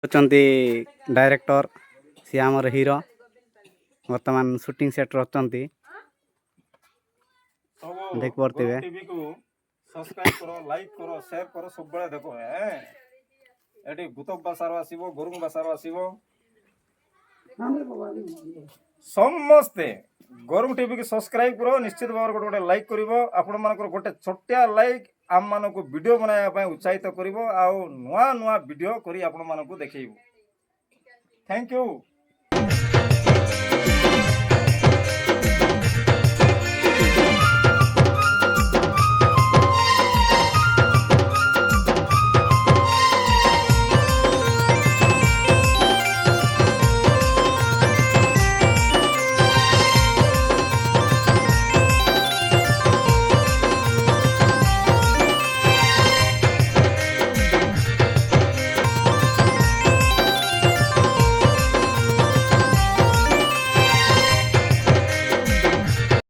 ଅଛନ୍ତି ଡାଇରେକ୍ଟର ସିଏ ଆମର ହିରୋ ବର୍ତ୍ତମାନ ସୁଟିଂ ସେଟ୍ରେ ଅଛନ୍ତି ଦେଖିପାରୁଥିବେ। টিভিକୁ ସବସ୍କ୍ରାଇବ କର, ଲାଇକ୍ କର, ସେୟାର କର, ସବୁବେଳେ ଦେଖ। ଏଠି ଭୂତ ଭାଷାର ଆସିବ, ଗୁରୁଙ୍ଗ ଭାଷାର ଆସିବ, ସମସ୍ତେ ଗରୁଙ୍ଗ ଟିଭିକୁ ସବସ୍କ୍ରାଇବ କର। ନିଶ୍ଚିତ ଭାବରେ ଗୋଟେ ଗୋଟେ ଲାଇକ୍ କରିବ। ଆପଣମାନଙ୍କର ଗୋଟେ ଛୋଟିଆ ଲାଇକ୍ ଆମମାନଙ୍କୁ ଭିଡ଼ିଓ ବନାଇବା ପାଇଁ ଉତ୍ସାହିତ କରିବ ଆଉ ନୂଆ ନୂଆ ଭିଡ଼ିଓ କରି ଆପଣମାନଙ୍କୁ ଦେଖେଇବୁ। Thank you.